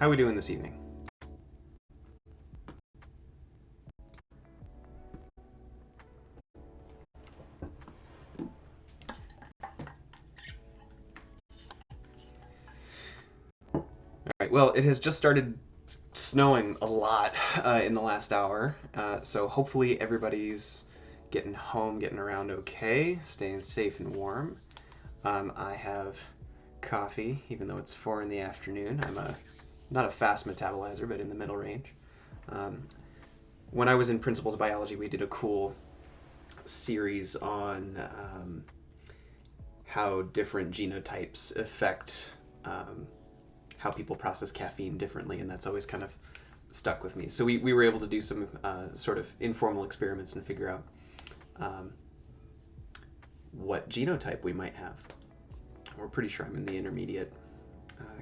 How are we doing this evening? All right, well, it has just started snowing a lot in the last hour, so hopefully everybody's getting home, getting around okay, staying safe and warm. I have coffee, even though it's 4 in the afternoon. I'm not a fast metabolizer, but in the middle range. When I was in Principles of Biology, we did a cool series on how different genotypes affect how people process caffeine differently, and that's always kind of stuck with me. So we were able to do some sort of informal experiments and figure out what genotype we might have. We're pretty sure I'm in the intermediate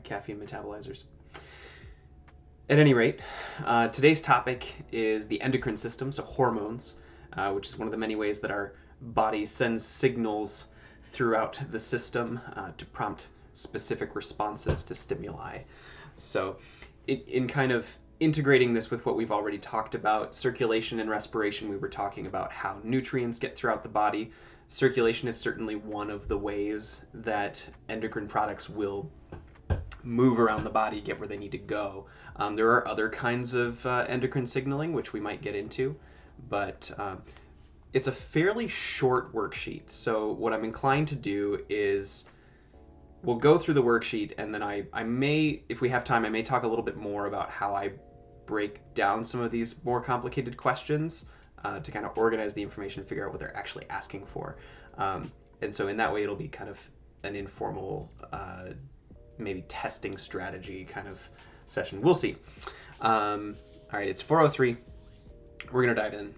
caffeine metabolizers. At any rate, today's topic is the endocrine system, so hormones, which is one of the many ways that our body sends signals throughout the system to prompt specific responses to stimuli. So in kind of integrating this with what we've already talked about, circulation and respiration, we were talking about how nutrients get throughout the body. Circulation is certainly one of the ways that endocrine products will move around the body, get where they need to go. There are other kinds of endocrine signaling, which we might get into, but it's a fairly short worksheet. So what I'm inclined to do is we'll go through the worksheet, and then I may, if we have time, I may talk a little bit more about how I break down some of these more complicated questions to kind of organize the information and figure out what they're actually asking for. And so in that way, it'll be kind of an informal, maybe testing strategy kind of session. We'll see. All right, it's 4:03. We're going to dive in.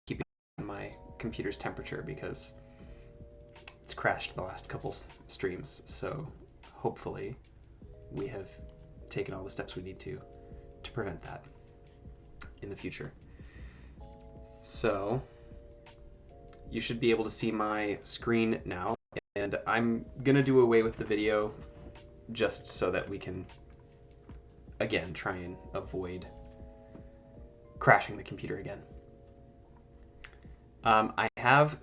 Keep my computer's temperature because it's crashed the last couple streams, so hopefully we have taken all the steps we need to prevent that in the future. So you should be able to see my screen now, and I'm gonna do away with the video just so that we can again try and avoid crashing the computer again. I have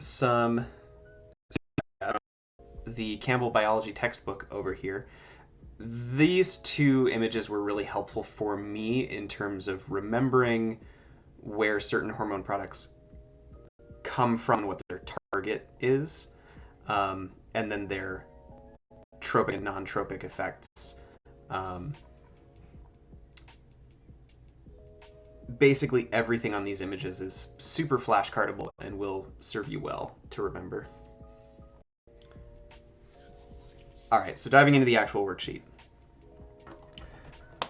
the Campbell Biology textbook over here. These two images were really helpful for me in terms of remembering where certain hormone products come from and what their target is, and then their tropic and non-tropic effects. Basically everything on these images is super flashcardable and will serve you well to remember. All right, so diving into the actual worksheet.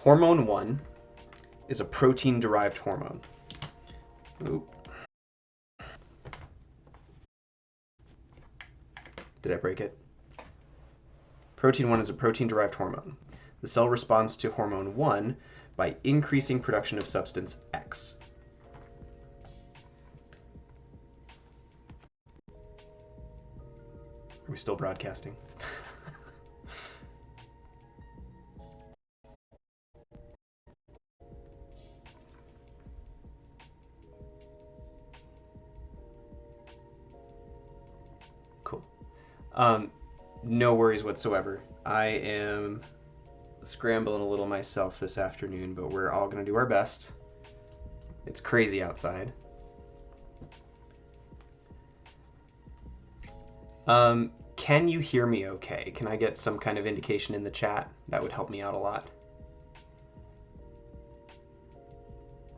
Hormone 1 is a protein-derived hormone. Oop. Did I break it? Protein 1 is a protein-derived hormone. The cell responds to hormone 1 by increasing production of substance X. Are we still broadcasting? Cool. No worries whatsoever. I am scrambling a little myself this afternoon, but we're all going to do our best. It's crazy outside. Can you hear me okay? Can I get some kind of indication in the chat? That would help me out a lot.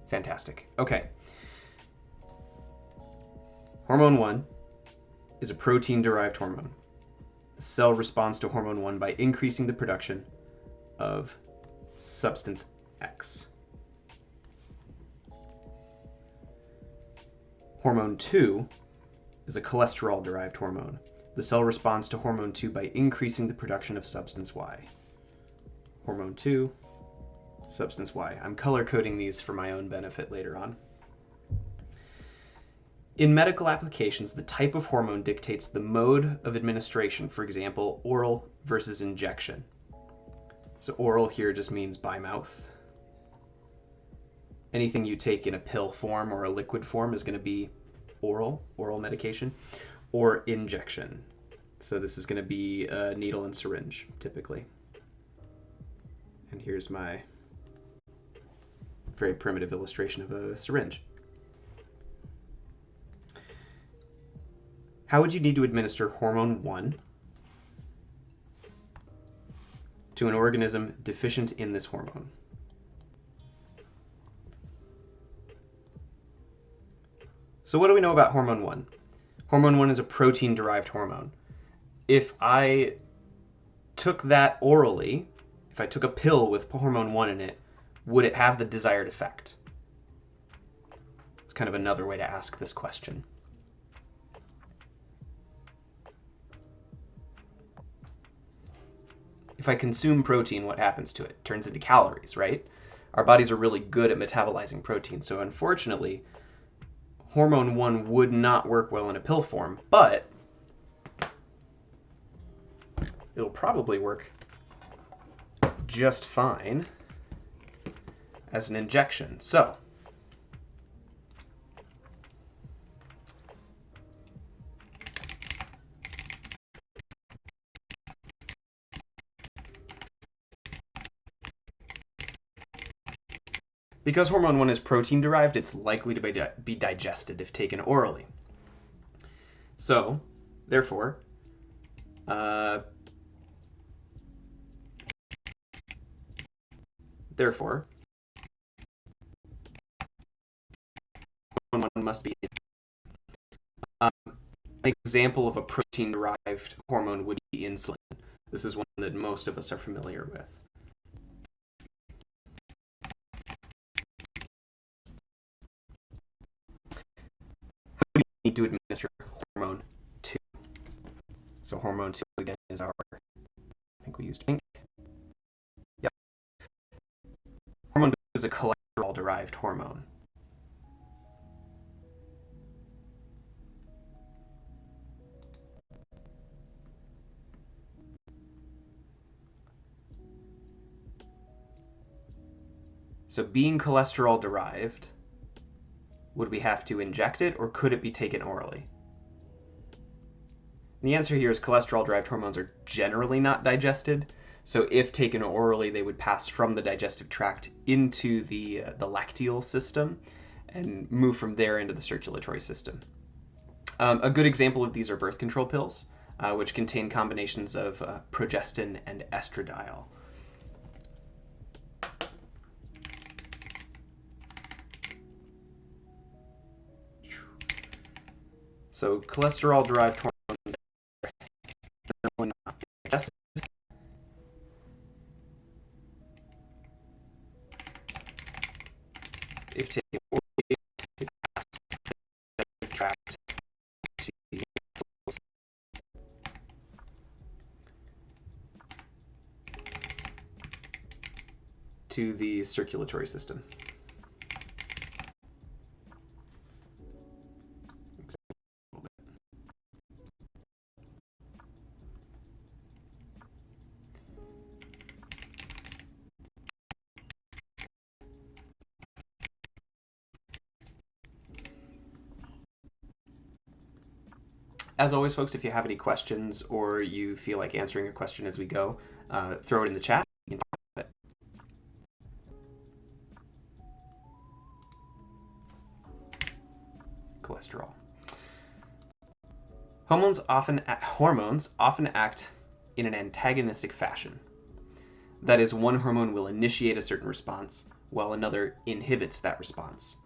Fantastic. Okay. Hormone 1 is a protein-derived hormone. The cell responds to hormone 1 by increasing the production of substance X. Hormone 2 is a cholesterol-derived hormone. The cell responds to hormone 2 by increasing the production of substance Y. Hormone 2, substance Y. I'm color-coding these for my own benefit later on. In medical applications, the type of hormone dictates the mode of administration, for example, oral versus injection. So oral here just means by mouth. Anything you take in a pill form or a liquid form is going to be oral medication, or injection. So this is going to be a needle and syringe, typically. And here's my very primitive illustration of a syringe. How would you need to administer hormone 1 to an organism deficient in this hormone? So what do we know about hormone 1? Hormone 1 is a protein-derived hormone. If I took that orally, if I took a pill with hormone 1 in it, would it have the desired effect? It's kind of another way to ask this question. If I consume protein, what happens to it? It turns into calories, right? Our bodies are really good at metabolizing protein, so unfortunately, hormone 1 would not work well in a pill form, but it'll probably work just fine as an injection. So because hormone 1 is protein derived, it's likely to be digested if taken orally. So, therefore, hormone 1 must be. An example of a protein derived hormone would be insulin. This is one that most of us are familiar with. Need to administer hormone 2. So hormone 2 again is our, I think we used pink. Yep. Hormone 2 is a cholesterol-derived hormone. So being cholesterol-derived, would we have to inject it, or could it be taken orally? And the answer here is cholesterol-derived hormones are generally not digested, so if taken orally, they would pass from the digestive tract into the lacteal system and move from there into the circulatory system. A good example of these are birth control pills, which contain combinations of progestin and estradiol. So cholesterol-derived hormones are generally not digested. If taken orally, they pass the tract to the circulatory system. As always, folks, if you have any questions or you feel like answering a question as we go, throw it in the chat. You can talk about it. Cholesterol. Hormones often act in an antagonistic fashion. That is, one hormone will initiate a certain response, while another inhibits that response.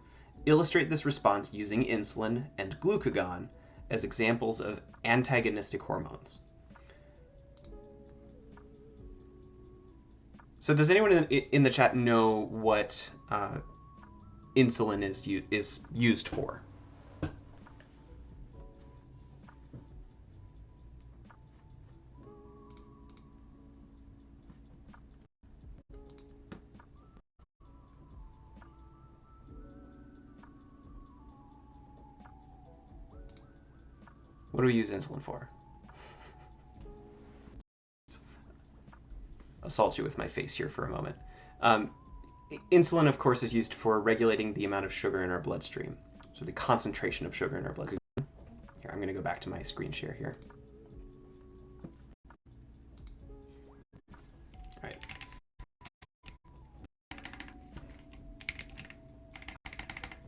Illustrate this response using insulin and glucagon as examples of antagonistic hormones. So does anyone in the chat know what insulin is used for? What do we use insulin for? assault you with my face here for a moment. Insulin, of course, is used for regulating the amount of sugar in our bloodstream, so the concentration of sugar in our blood. Here, I'm going to go back to my screen share here. All right.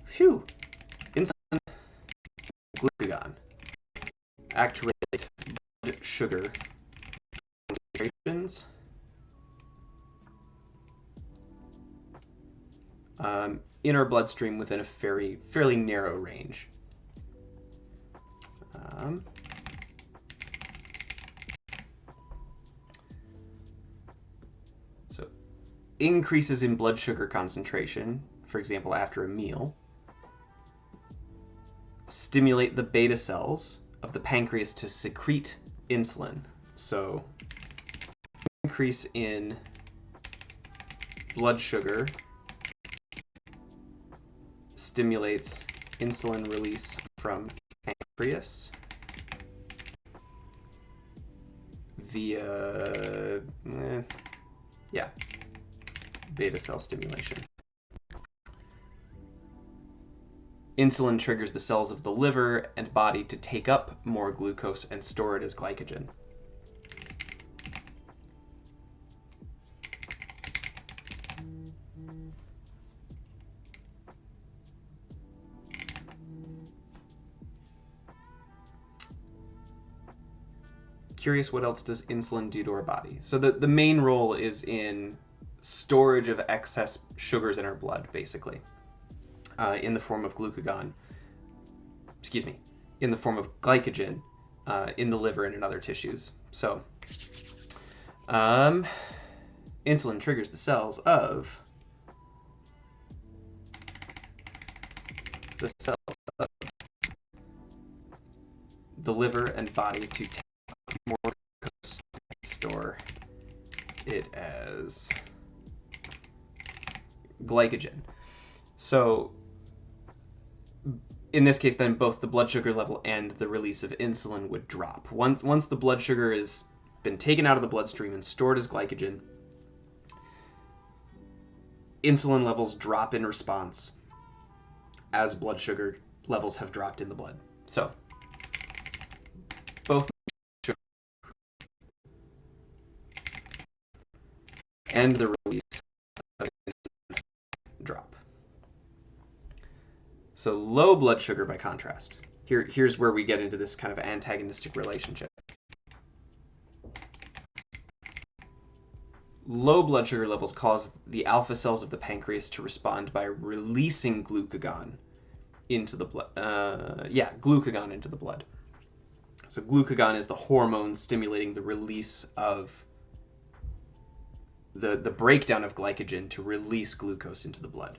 Phew. Insulin, glucagon act to regulate blood sugar concentrations in our bloodstream within a fairly narrow range. So increases in blood sugar concentration, for example, after a meal, stimulate the beta cells of the pancreas to secrete insulin. So increase in blood sugar stimulates insulin release from pancreas via beta cell stimulation. Insulin triggers the cells of the liver and body to take up more glucose and store it as glycogen. Curious, what else does insulin do to our body? So the main role is in storage of excess sugars in our blood, basically, in the form of glucagon. In the form of glycogen in the liver and in other tissues. So insulin triggers the cells of the liver and body to take more glucose and store it as glycogen. So in this case, then, both the blood sugar level and the release of insulin would drop. Once the blood sugar has been taken out of the bloodstream and stored as glycogen, insulin levels drop in response as blood sugar levels have dropped in the blood. So both sugar and the release of insulin drop. So low blood sugar, by contrast, here's where we get into this kind of antagonistic relationship. Low blood sugar levels cause the alpha cells of the pancreas to respond by releasing glucagon into the blood. Glucagon into the blood. So glucagon is the hormone stimulating the release of the breakdown of glycogen to release glucose into the blood.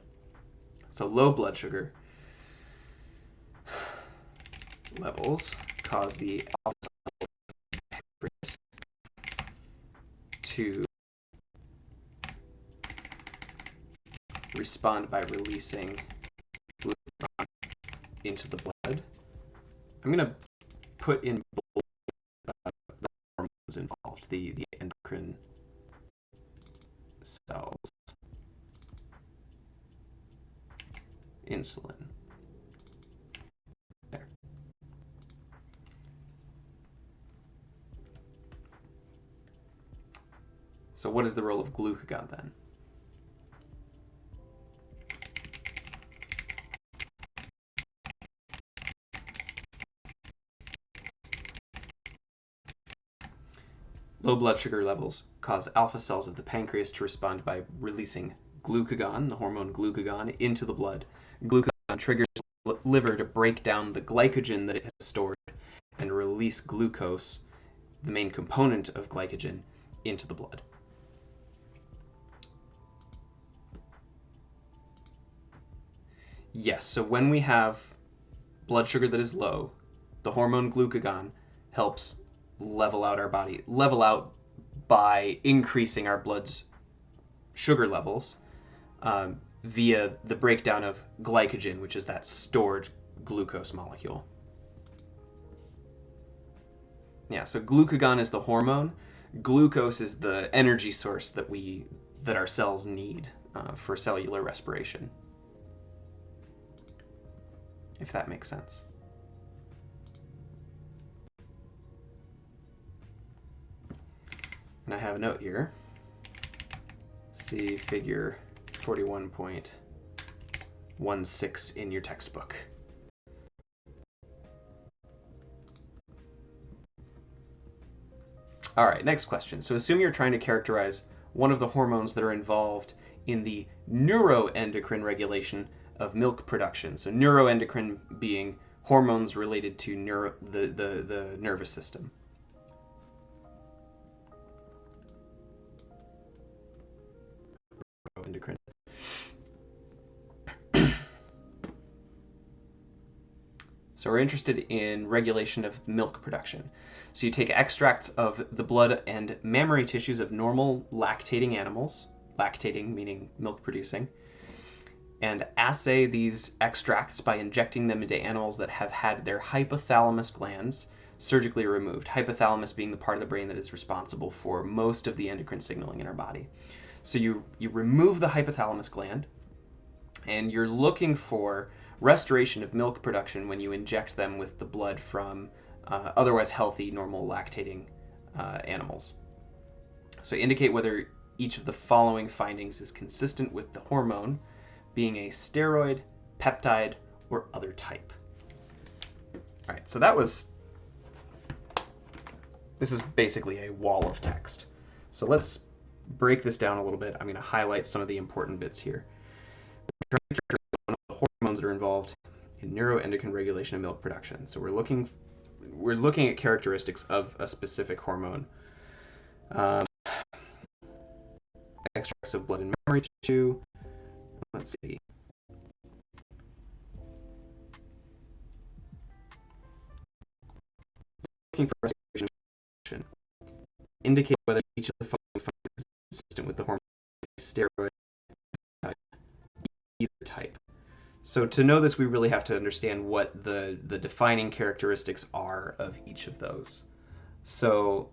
So low blood sugar levels cause the alpha cells of the pancreas to respond by releasing glucagon into the blood. I'm going to put in bold the hormones involved, the endocrine cells, insulin. There. So what is the role of glucagon then? Low blood sugar levels cause alpha cells of the pancreas to respond by releasing glucagon, the hormone glucagon, into the blood. Glucagon triggers the liver to break down the glycogen that it has stored and release glucose, the main component of glycogen, into the blood. Yes, so when we have blood sugar that is low, the hormone glucagon helps level out by increasing our blood's sugar levels via the breakdown of glycogen, which is that stored glucose molecule. Yeah, so glucagon is the hormone. Glucose is the energy source that our cells need for cellular respiration, if that makes sense. And I have a note here. See figure 41.16 in your textbook. All right, next question. So assume you're trying to characterize one of the hormones that are involved in the neuroendocrine regulation of milk production. So neuroendocrine being hormones related to the nervous system. Endocrine. So we're interested in regulation of milk production. So you take extracts of the blood and mammary tissues of normal lactating animals, lactating meaning milk producing, and assay these extracts by injecting them into animals that have had their hypothalamus glands surgically removed. Hypothalamus being the part of the brain that is responsible for most of the endocrine signaling in our body. So you remove the hypothalamus gland, and you're looking for restoration of milk production when you inject them with the blood from otherwise healthy, normal lactating animals. So indicate whether each of the following findings is consistent with the hormone being a steroid, peptide, or other type. All right, so this is basically a wall of text. So let's break this down a little bit. I'm going to highlight some of the important bits here. We're trying to characterize one of the hormones that are involved in neuroendocrine regulation of milk production. So we're looking at characteristics of a specific hormone. Extracts of blood and mammary tissue. Let's see. Looking for restoration of function. Indicate whether each of the following functions is consistent with the hormone steroid type, either type. So to know this, we really have to understand what the defining characteristics are of each of those. So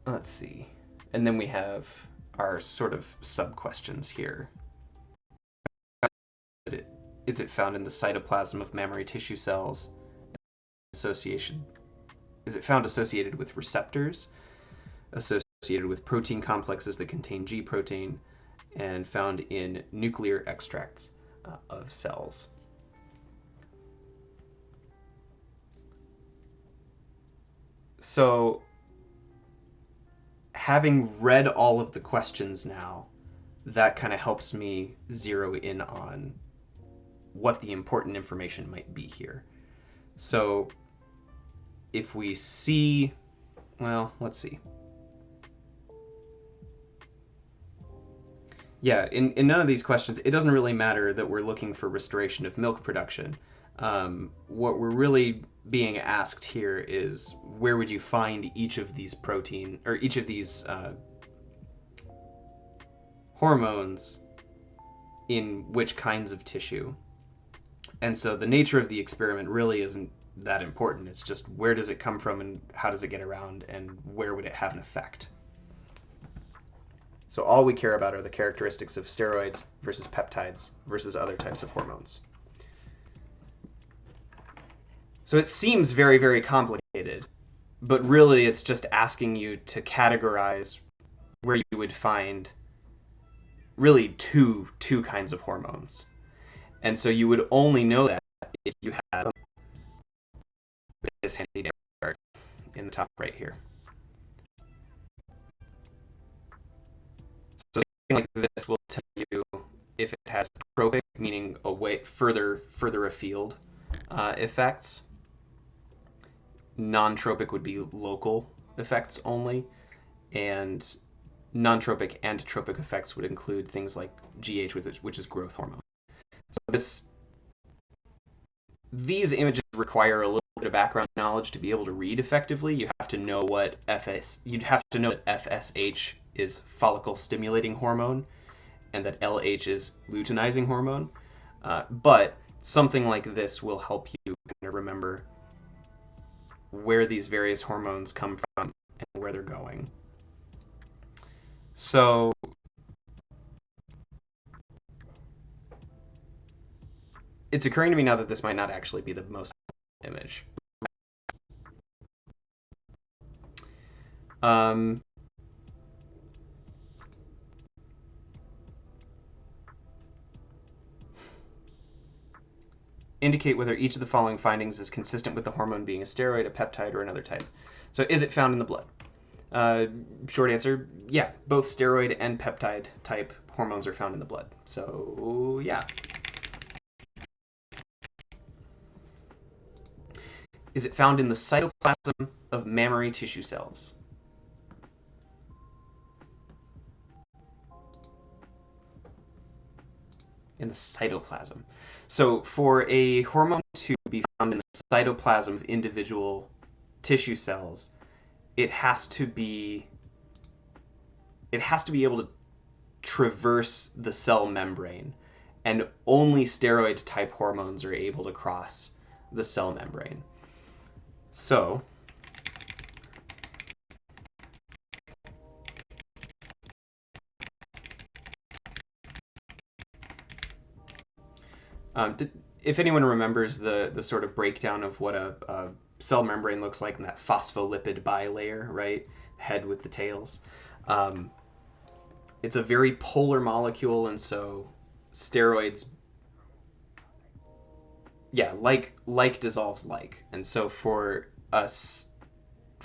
let's see. And then we have our sort of sub-questions here. Is it found in the cytoplasm of mammary tissue cells? Is it found associated with receptors, associated with protein complexes that contain G protein, and found in nuclear extracts of cells? So, having read all of the questions now, that kind of helps me zero in on what the important information might be here. So if we see, well, let's see. Yeah, in none of these questions, it doesn't really matter that we're looking for restoration of milk production. What we're really being asked here is where would you find each of these protein, or each of these hormones in which kinds of tissue. And so the nature of the experiment really isn't that important. It's just where does it come from and how does it get around and where would it have an effect. So all we care about are the characteristics of steroids versus peptides versus other types of hormones. So it seems very, very complicated, but really it's just asking you to categorize where you would find really two kinds of hormones. And so you would only know that if you had this handy dandy chart in the top right here. So something like this will tell you if it has tropic, meaning away further afield effects. Non-tropic would be local effects only, and non-tropic and tropic effects would include things like GH, which is growth hormone. So these images require a little bit of background knowledge to be able to read effectively. You have to know you'd have to know that FSH is follicle stimulating hormone and that LH is luteinizing hormone. But something like this will help you kind of remember where these various hormones come from and where they're going. So it's occurring to me now that this might not actually be the most image. Indicate whether each of the following findings is consistent with the hormone being a steroid, a peptide, or another type. So is it found in the blood? Short answer, yeah. Both steroid and peptide type hormones are found in the blood. So, yeah. Is it found in the cytoplasm of mammary tissue cells? In the cytoplasm. So for a hormone to be found in the cytoplasm of individual tissue cells, it has to be able to traverse the cell membrane, and only steroid type hormones are able to cross the cell membrane. So if anyone remembers the sort of breakdown of what a cell membrane looks like in that phospholipid bilayer, right? Head with the tails. It's a very polar molecule, and so steroids, yeah, like dissolves like. And so for a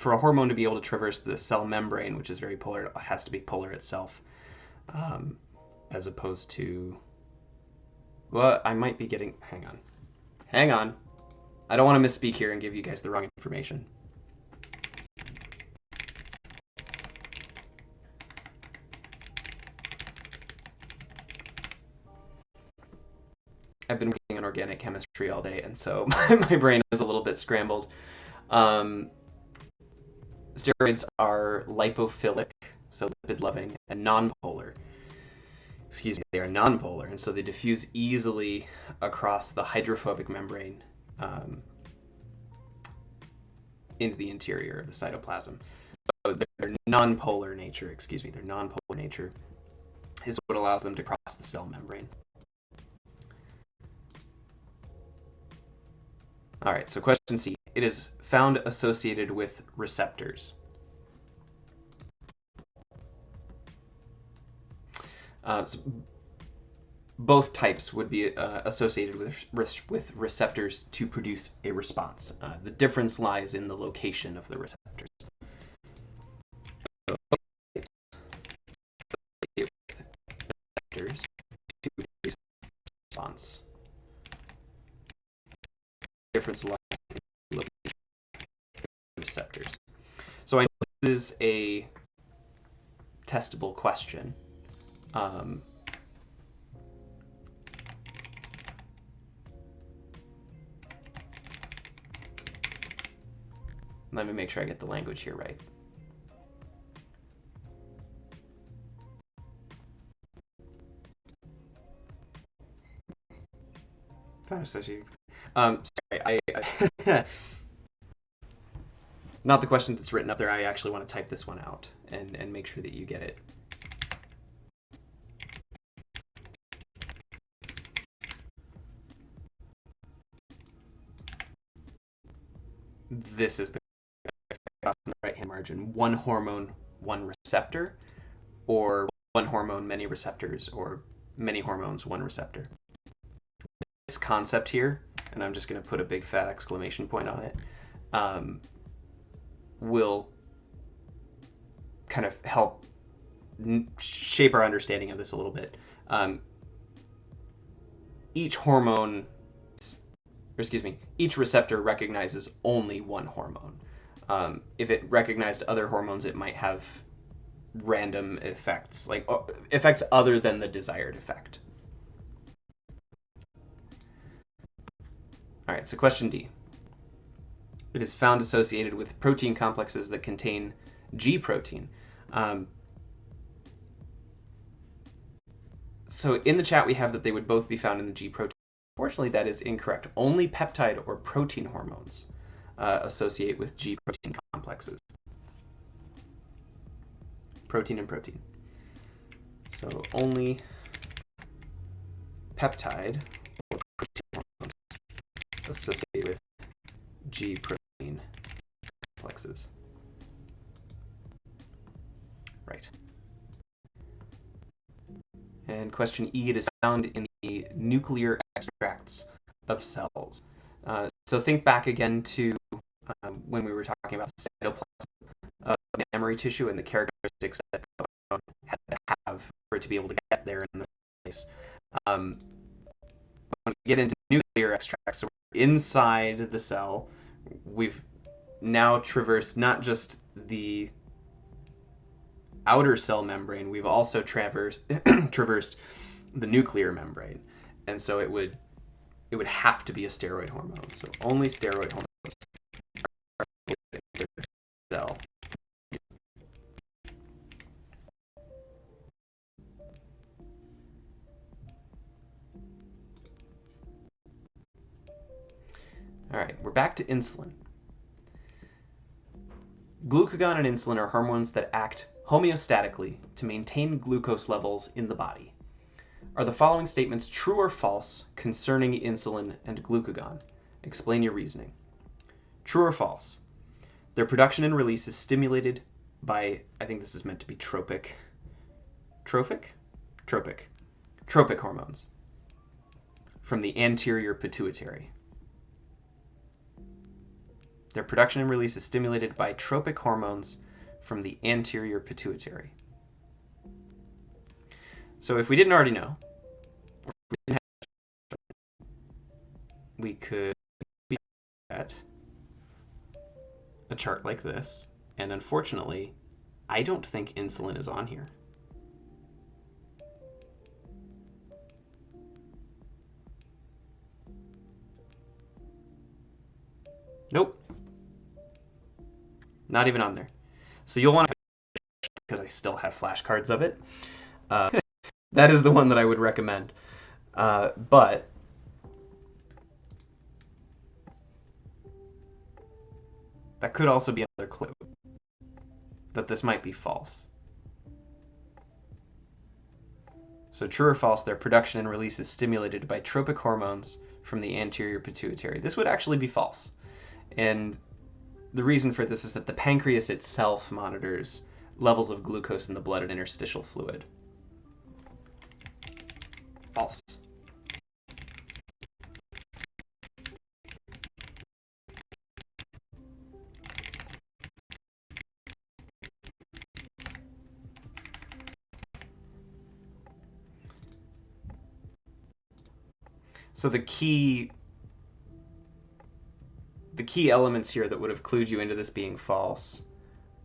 hormone to be able to traverse the cell membrane, which is very polar, it has to be polar itself, as opposed to, well, I might be getting, hang on. I don't want to misspeak here and give you guys the wrong information. I've been working on organic chemistry all day, and so my brain is a little bit scrambled. Steroids are lipophilic, so lipid-loving, and nonpolar. Excuse me, they are nonpolar, and so they diffuse easily across the hydrophobic membrane into the interior of the cytoplasm. So their nonpolar nature is what allows them to cross the cell membrane. All right, so question C. It is found associated with receptors. So both types would be associated with receptors to produce a response. The difference lies in the location of the receptors. So both types associate with receptors to produce a response. The difference lies in the location of receptors. So I know this is a testable question. Let me make sure I get the language here right. Found associated. Sorry, I not the question that's written up there. I actually want to type this one out and make sure that you get it. This is the right-hand margin. One hormone, one receptor, or one hormone, many receptors, or many hormones, one receptor. This concept here, and I'm just going to put a big fat exclamation point on it, will kind of help shape our understanding of this a little bit. Each hormone, each receptor recognizes only one hormone. If it recognized other hormones, it might have random effects, like effects other than the desired effect. All right, so question D. It is found associated with protein complexes that contain G protein. So in the chat we have that they would both be found in the G protein. Unfortunately, that is incorrect. Only peptide or protein hormones associate with G protein complexes. Protein and protein. So only peptide or protein hormones associated with G protein complexes. Right. And question E, it is found in the nuclear extracts of cells. So think back again to when we were talking about cytoplasm of mammary tissue and the characteristics that it had to have for it to be able to get there in the first place. When we get into nuclear extracts, so inside the cell, we've now traversed not just the outer cell membrane, we've also traversed the nuclear membrane. And so it would have to be a steroid hormone. So only steroid hormones are in the cell. All right, we're back to insulin. Glucagon and insulin are hormones that act homeostatically to maintain glucose levels in the body. Are the following statements true or false concerning insulin and glucagon? Explain your reasoning. True or false? Their production and release is stimulated by, I think this is meant to be tropic hormones from the anterior pituitary. Their production and release is stimulated by tropic hormones from the anterior pituitary. So if we didn't already know, we could be at a chart like this, and unfortunately, I don't think insulin is on here. Nope. Not even on there. So you'll want to, because I still have flashcards of it. That is the one that I would recommend. But that could also be another clue that this might be false. So true or false, their production and release is stimulated by tropic hormones from the anterior pituitary. This would actually be false. And the reason for this is that the pancreas itself monitors levels of glucose in the blood and interstitial fluid. False. So the key elements here that would have clued you into this being false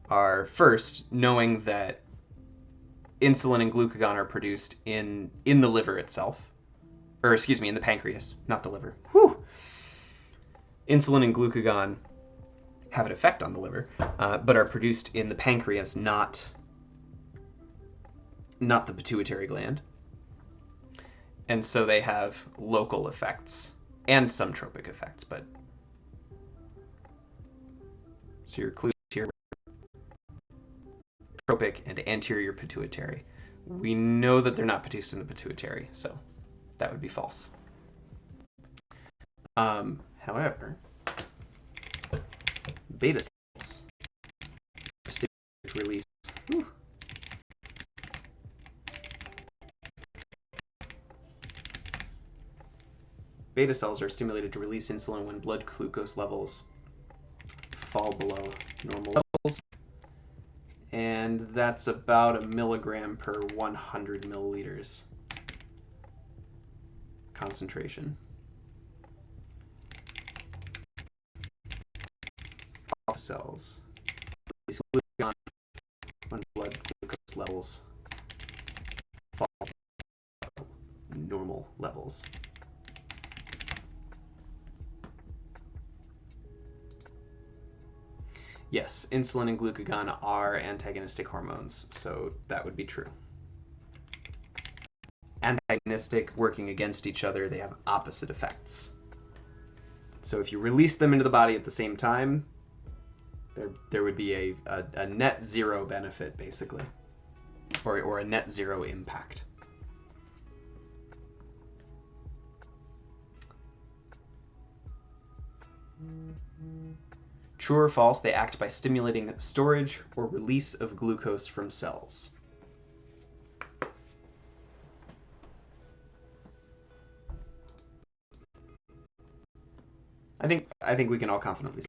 are, first, knowing that insulin and glucagon are produced in the liver itself. Or, excuse me, in the pancreas, not the liver. Whew! Insulin and glucagon have an effect on the liver, but are produced in the pancreas, not the pituitary gland. And so they have local effects and some tropic effects, but so your clues here, tropic and anterior pituitary. We know that they're not produced in the pituitary, so that would be false. However, beta cells release. Beta cells are stimulated to release insulin when blood glucose levels fall below normal levels, and that's about 1 milligram per 100 milliliters concentration. Alpha cells release glucagon when blood glucose levels fall below normal levels. Yes, insulin and glucagon are antagonistic hormones, so that would be true. Antagonistic, working against each other, they have opposite effects. So if you release them into the body at the same time, there would be a net zero benefit, basically, or a net zero impact. True or false, they act by stimulating storage or release of glucose from cells. I think we can all confidently say.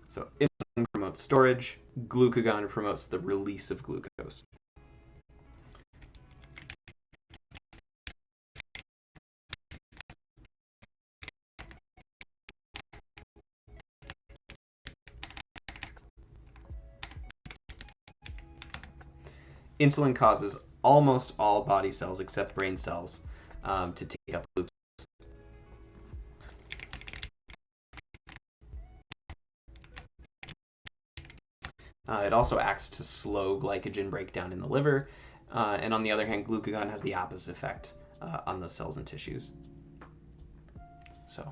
So insulin promotes storage, glucagon promotes the release of glucose. Insulin causes almost all body cells except brain cells to take up glucose. It also acts to slow glycogen breakdown in the liver, and on the other hand, glucagon has the opposite effect on those cells and tissues. So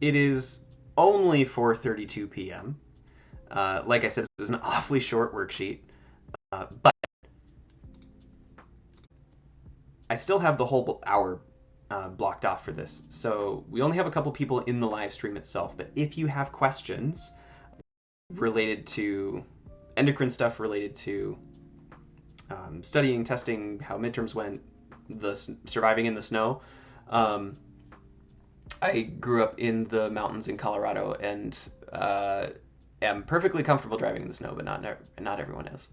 it is only 4:32 p.m. Like I said, this is an awfully short worksheet, but I still have the whole hour blocked off for this. So we only have a couple people in the live stream itself, but if you have questions related to endocrine stuff, related to studying, testing, how midterms went, surviving in the snow. I grew up in the mountains in Colorado and am perfectly comfortable driving in the snow, but not everyone is,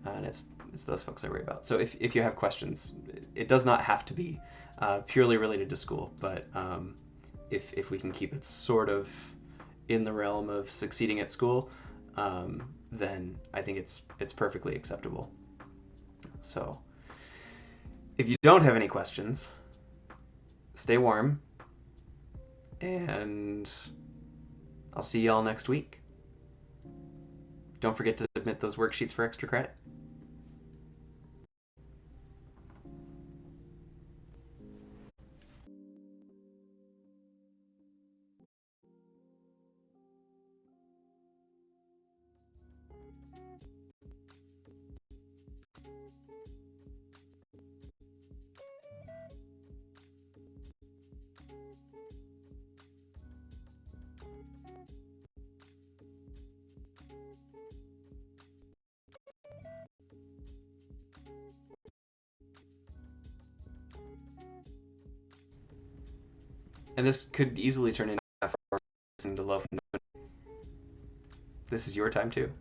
and it's those folks I worry about. So if you have questions, it does not have to be purely related to school, but if we can keep it sort of in the realm of succeeding at school, then I think it's perfectly acceptable. So if you don't have any questions, stay warm, and I'll see y'all next week. Don't forget to submit those worksheets for extra credit. And this could easily turn into listening to love. This is your time too.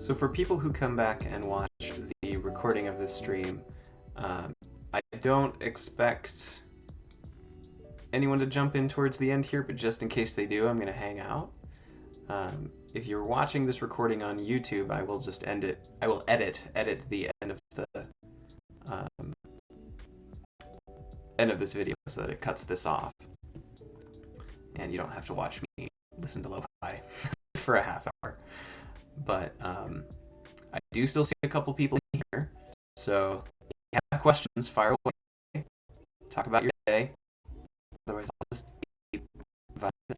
So for people who come back and watch the recording of this stream, I don't expect anyone to jump in towards the end here, but just in case they do, I'm going to hang out. If you're watching this recording on YouTube, I will just end it. I will edit the end of this video so that it cuts this off, and you don't have to watch me listen to lo-fi for a half hour. But I do still see a couple people here, so if you have questions, fire away. Talk about your day. Otherwise, I'll just keep vibing.